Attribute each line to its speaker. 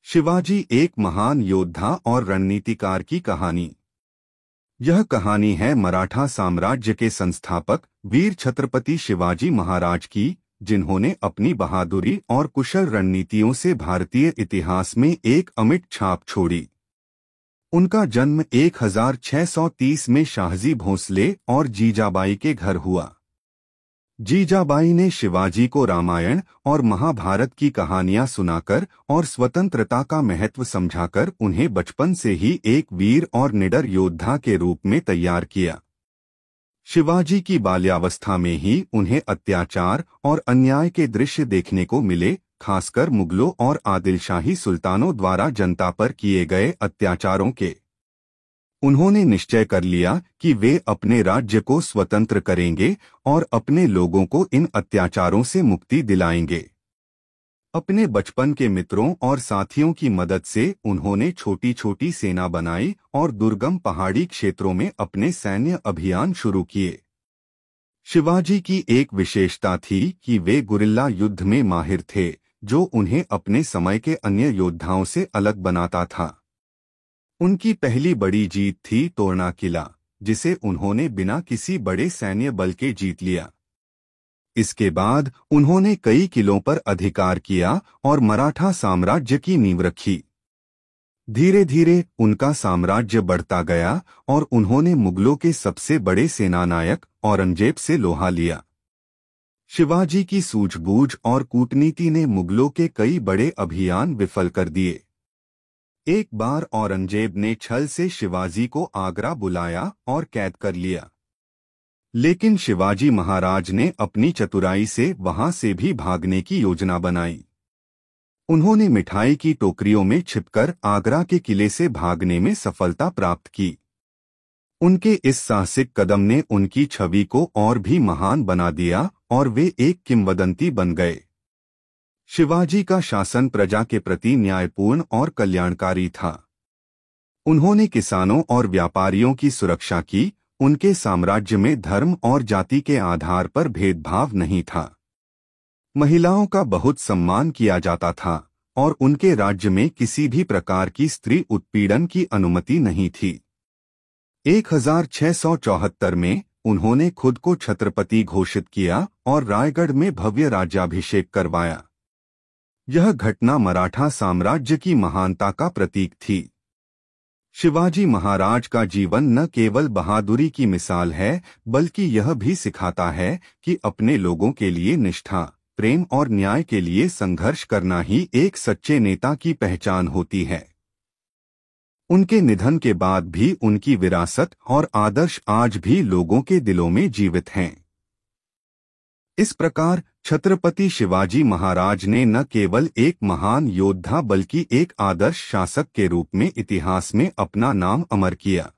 Speaker 1: शिवाजी एक महान योद्धा और रणनीतिकार की कहानी। यह कहानी है मराठा साम्राज्य के संस्थापक वीर छत्रपति शिवाजी महाराज की, जिन्होंने अपनी बहादुरी और कुशल रणनीतियों से भारतीय इतिहास में एक अमिट छाप छोड़ी। उनका जन्म 1630 में शाहजी भोंसले और जीजाबाई के घर हुआ। जीजाबाई ने शिवाजी को रामायण और महाभारत की कहानियां सुनाकर और स्वतंत्रता का महत्व समझाकर उन्हें बचपन से ही एक वीर और निडर योद्धा के रूप में तैयार किया। शिवाजी की बाल्यावस्था में ही उन्हें अत्याचार और अन्याय के दृश्य देखने को मिले, खासकर मुगलों और आदिलशाही सुल्तानों द्वारा जनता पर किए गए अत्याचारों के। उन्होंने निश्चय कर लिया कि वे अपने राज्य को स्वतंत्र करेंगे और अपने लोगों को इन अत्याचारों से मुक्ति दिलाएंगे। अपने बचपन के मित्रों और साथियों की मदद से उन्होंने छोटी छोटी सेना बनाई और दुर्गम पहाड़ी क्षेत्रों में अपने सैन्य अभियान शुरू किए। शिवाजी की एक विशेषता थी कि वे गुरिल्ला युद्ध में माहिर थे, जो उन्हें अपने समय के अन्य योद्धाओं से अलग बनाता था। उनकी पहली बड़ी जीत थी तोरना किला, जिसे उन्होंने बिना किसी बड़े सैन्य बल के जीत लिया। इसके बाद उन्होंने कई किलों पर अधिकार किया और मराठा साम्राज्य की नींव रखी। धीरे धीरे उनका साम्राज्य बढ़ता गया और उन्होंने मुगलों के सबसे बड़े सेनानायक औरंगजेब से लोहा लिया। शिवाजी की सूझबूझ और कूटनीति ने मुगलों के कई बड़े अभियान विफल कर दिए। एक बार औरंगजेब ने छल से शिवाजी को आगरा बुलाया और कैद कर लिया, लेकिन शिवाजी महाराज ने अपनी चतुराई से वहां से भी भागने की योजना बनाई। उन्होंने मिठाई की टोकरियों में छिपकर आगरा के किले से भागने में सफलता प्राप्त की। उनके इस साहसिक कदम ने उनकी छवि को और भी महान बना दिया और वे एक किंवदंती बन गए। शिवाजी का शासन प्रजा के प्रति न्यायपूर्ण और कल्याणकारी था। उन्होंने किसानों और व्यापारियों की सुरक्षा की। उनके साम्राज्य में धर्म और जाति के आधार पर भेदभाव नहीं था। महिलाओं का बहुत सम्मान किया जाता था और उनके राज्य में किसी भी प्रकार की स्त्री उत्पीड़न की अनुमति नहीं थी। 1674 में उन्होंने खुद को छत्रपति घोषित किया और रायगढ़ में भव्य राज्याभिषेक करवाया। यह घटना मराठा साम्राज्य की महानता का प्रतीक थी। शिवाजी महाराज का जीवन न केवल बहादुरी की मिसाल है, बल्कि यह भी सिखाता है कि अपने लोगों के लिए निष्ठा, प्रेम और न्याय के लिए संघर्ष करना ही एक सच्चे नेता की पहचान होती है। उनके निधन के बाद भी उनकी विरासत और आदर्श आज भी लोगों के दिलों में जीवित हैं। इस प्रकार छत्रपति शिवाजी महाराज ने न केवल एक महान योद्धा बल्कि एक आदर्श शासक के रूप में इतिहास में अपना नाम अमर किया।